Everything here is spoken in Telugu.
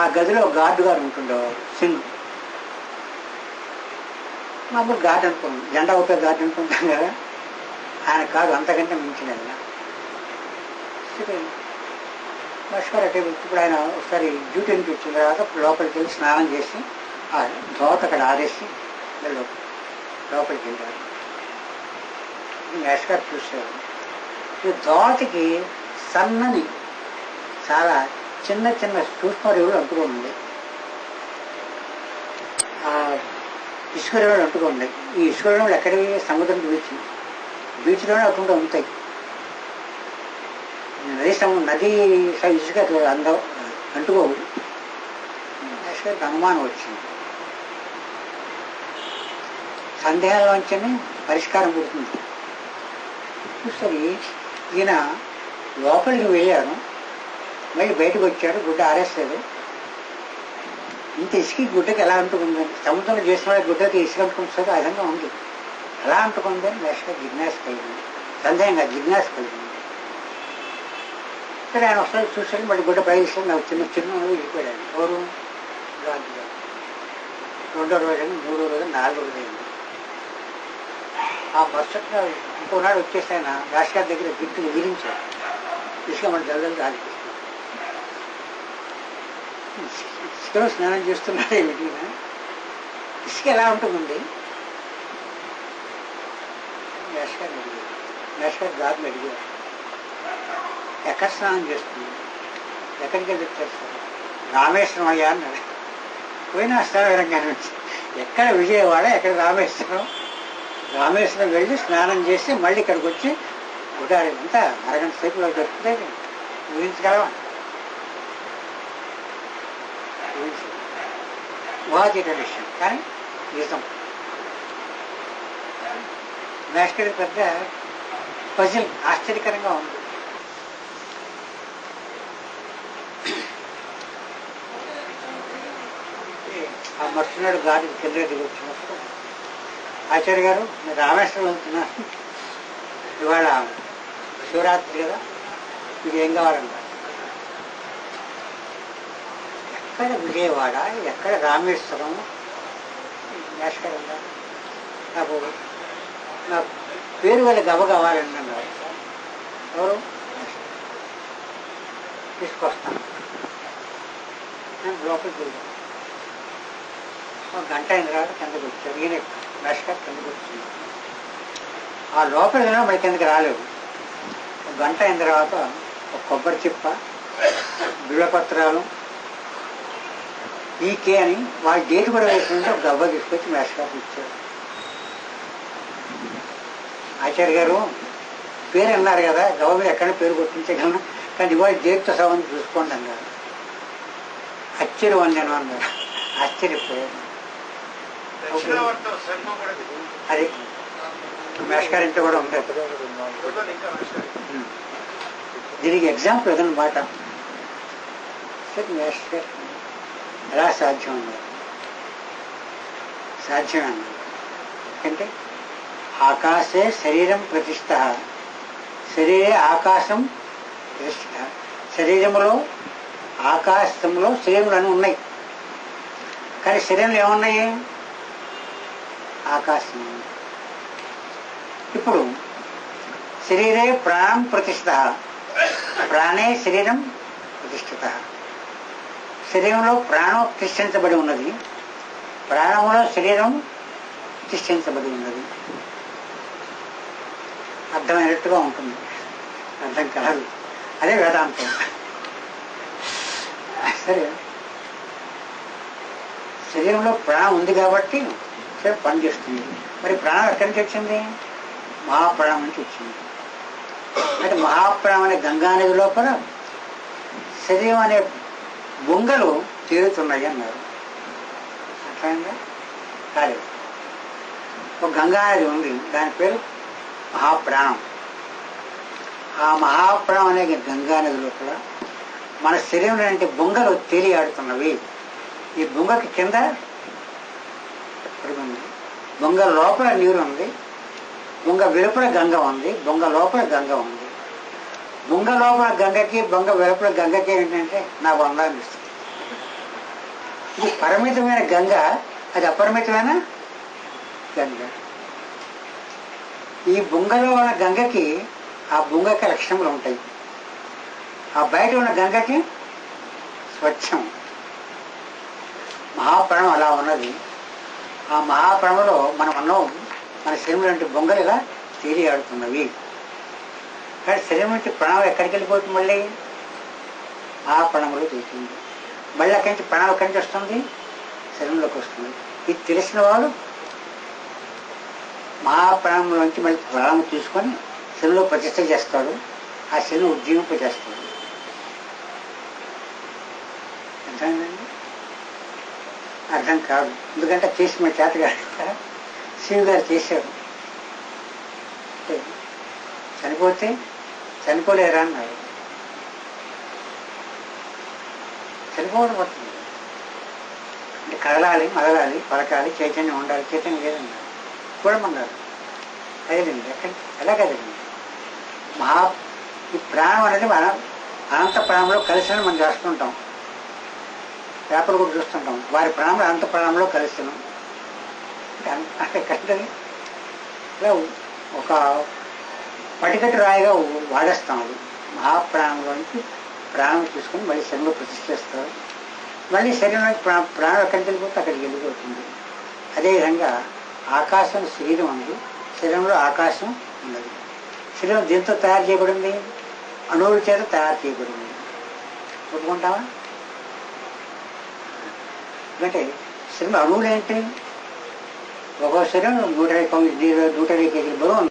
ఆ గదిలో గార్డు గారు ఉంటుండేవారు, సింగ్. మామూలు గార్డు అనుకున్నాం, జెండా ఊపే గార్డు అనుకుంటాం కదా, ఆయన కాదు, అంతకంటే మించిన ఆయన. మస్కర్ అంటే ఇప్పుడు ఆయన ఒకసారి డ్యూటీ నుంచి వచ్చిన తర్వాత లోపలికి వెళ్ళి స్నానం చేసి ఆ దోత అక్కడ ఆరేసి లోపలికి వెళ్ళారు. మస్కర్ చూశారు. ఈ దోతకి సన్నని చాలా చిన్న చిన్న సూక్ష్మరేవులు అంటుకోండి, ఆ ఇసుక రేవులు అంటుకోండి. ఈ ఇసుక రేవులు ఎక్కడికి? సముద్రం బీచ్లోనే అటువంటి ఉంటాయి. నది ఇసుక అందం అంటుకోవు. ఇసుకకి అనుమానం వచ్చింది. సందేహంలోంచి పరిష్కారం పుడుతుంది. చూసరి ఈయన లోపలికి వెళ్ళారు, మళ్ళీ బయటకు వచ్చారు, గుడ్డ ఆరేస్తారు. ఇంత ఇసుక గుడ్డకి ఎలా అంటుకుందని, సముద్రంలో చేసిన వాళ్ళ గుడ్డకి ఇసుక అంటుకుంటుంది, ఆ విధంగా ఉంది. ఎలా అంటుకుందని నేషనల్ జిజ్ఞాస కలిగింది, సందేహంగా జిజ్ఞాస కలిగింది. సరే ఆయన ఒకసారి చూసాడు, మళ్ళీ గుడ్డ పైకి నాకు చిన్న చిన్న వెళ్ళిపోయాడు. ఎవరు? రాజు గారు. 2వ రోజు, 3వ రోజు, 4వ రోజు అయింది. ఆ మరుసటి ఇంకోనాడు వచ్చేసి ఆయన రాష్ట్రాల దగ్గర గిట్టులు విధించాడు. ఇసుక మన జల్దలు రాజు ఇసుకలో స్నానం చేస్తున్నాడు ఏమిటి? ఇసుక ఎలా ఉంటుందండి? మేషగారు గారిని అడిగారు, ఎక్కడ స్నానం చేస్తుంది, ఎక్కడికి వెళ్ళి చేస్తారు? రామేశ్వరం అయ్యా అన్నాడు. పోయినా స్నానం నుంచి ఎక్కడ? విజయవాడ. ఎక్కడ? రామేశ్వరం. రామేశ్వరం వెళ్ళి స్నానం చేసి మళ్ళీ ఇక్కడికి వచ్చి అంతా అరగంట సేపులో దొరుకుతుంది. ఊహించగలవా? ఊహాతీత విషయం, కానీ నిజం. మేస్టర్కి పెద్ద పజిల్, ఆశ్చర్యకరంగా ఉంది. ఆ మరుసనాడు గాడికి కింద దిగి వచ్చినప్పుడు, ఆచార్య గారు నేను రామేశ్వరం వెళ్తున్నాను, ఇవాళ శివరాత్రి కదా, మీకు ఏం కావాలన్నారు. ఎక్కడ విజయవాడ, ఎక్కడ రామేశ్వరం? మేస్టర్ అన్నారు, నా పేరు వల్ల గవ కావాలని అన్నారు. ఎవరు? తీసుకొస్తాను. నేను లోపలికి వెళ్ళాను. ఒక గంట అయిన తర్వాత కిందకి వచ్చారు. ఈయన మేస్టర్ కిందకి వచ్చింది. ఆ లోపలికి వెళ్ళినా మరి కిందకి రాలేవు. ఒక గంట అయిన తర్వాత ఒక కొబ్బరి చిప్ప, బిళ్ళపత్రాలు, ఈకే అని వాళ్ళ డేట్ కూడా వేసుకుంటే ఒక గవ్వ తీసుకొచ్చి మేస్టర్ ఇచ్చారు. ఆచార్య గారు పేరు అన్నారు కదా, గవ్వ మీద ఎక్కడ పేరు కొట్టించగలను, కానీ ఇవాళ డేట్తో సవాన్ని చూసుకోండి అన్నారు. ఆశ్చర్యవందనం అన్నారు. ఆశ్చర్యపోయాను. అది మేస్టర్ ఇంట్లో కూడా ఉండదు. దీనికి ఎగ్జాంపుల్ అదనమాట. మేస్టర్ ఎలా సాధ్యం అన్నారు? సాధ్యం అన్నారు. ఎందుకంటే ఆకాశే శరీరం ప్రతిష్ఠ, శరీరే ఆకాశం ప్రతిష్ఠ. శరీరంలో ఆకాశంలో శరీరాలు ఉన్నాయి, కానీ శరీరంలో ఏమున్నాయి? ఆకాశం. ఇప్పుడు శరీరే ప్రాణం ప్రతిష్ఠ, ప్రాణే శరీరం ప్రతిష్ఠిత. శరీరంలో ప్రాణం ప్రతిష్ఠించబడి ఉన్నది, ప్రాణంలో శరీరం ప్రతిష్ఠించబడి ఉన్నది. అర్థమైనట్టుగా ఉంటుంది, అర్థం కాదు. అదే వేదాంతం. సరే, శరీరంలో ప్రాణం ఉంది కాబట్టి సరే పనిచేస్తుంది. మరి ప్రాణం ఎక్కడి నుంచి వచ్చింది? మహాప్రాణం నుంచి వచ్చింది. అంటే మహాప్రాణం అనే గంగానది లోపల శరీరం అనే బొంగలు తీరుతున్నాయి అన్నారు. అట్లా కాదు, ఒక గంగానది ఉంది, దాని పేరు మహాప్రాణం. ఆ మహాప్రాణం అనే గంగానది లోపల మన శరీరం అంటే బొంగలు తేలియాడుతున్నవి. ఈ బొంగకి కింద ఉంది, బొంగ లోపల నీరు ఉంది, బొంగ వెలుపల గంగ ఉంది, బొంగ లోపల గంగ ఉంది. బొంగ లోపల గంగకి బొంగ వెలుపల గంగకి ఏంటంటే నాకు వంద అనిపిస్తుంది. ఇది పరిమితమైన గంగ, అది అపరిమితమైన గంగ. ఈ బొంగలో ఉన్న గంగకి ఆ బొంగకి లక్షణములు ఉంటాయి, ఆ బయట ఉన్న గంగకి స్వచ్ఛం. మహాప్రాణం అలా ఉన్నది. ఆ మహాప్రాణంలో మనం అన్నం మన శరీరం లాంటి బొంగలు ఇలా తేలి ఆడుతున్నవి. కానీ శరీరం నుంచి ప్రాణం ఎక్కడికి వెళ్ళిపోతుంది? మళ్ళీ మహాప్రాణంలో తీస్తుంది. మళ్ళీ అక్కడి నుంచి ప్రాణం ఎక్కడి నుంచి వస్తుంది? శరీరంలోకి వస్తుంది. ఇది తెలిసిన వాడు మహాప్రాణంలోంచి మళ్ళీ ప్రాణం తీసుకొని శరీరంలో ప్రతిష్ట చేస్తాడు, ఆ శరీరం ఉజ్జీవింపజేస్తాడు. అర్థమైందండి? అర్థం కాదు, ఎందుకంటే చేసి మన చేత కాదు. శివుడు గారు చేశారు. చనిపోతే చనిపోలేరా అన్నారు. చనిపోవడం పడుతుంది అంటే కదలాలి, మదలాలి, పలకాలి, చైతన్యం ఉండాలి. చైతన్యం లేదన్నారు, చూడమన్నారు. కదిలింది. ఎలా కదిలింది? ఈ ప్రాణం అనేది మన అనంత ప్రాణంలో కలిసిన మనం చేస్తుంటాం. పేపర్ కూడా చూస్తుంటాం, వారి ప్రాణంలో అనంత ప్రాణంలో కలుస్తున్నాం అంటే కట్టని ఇలా ఒక పటికట్టు రాయిగా వాడేస్తాం. అది మహాప్రాణంలోంచి ప్రాణం తీసుకొని మళ్ళీ శరీరంలో ప్రతిష్ఠిస్తారు. మళ్ళీ శరీరంలోకి ప్రాణం ఎక్కడికి వెళ్ళిపోతే అక్కడికి వెళ్ళిపోతుంది. అదేవిధంగా ఆకాశం శరీరం ఉంది, శరీరంలో ఆకాశం ఉన్నది. శరీరం దీంతో తయారు చేయబడింది, అణువుల చేత తయారు చేయబడింది. ఒప్పుకుంటావా? ఎందుకంటే శరీరం అణువులు ఏంటి? ఒక్కో శరీరం 120 కేజీల బరువు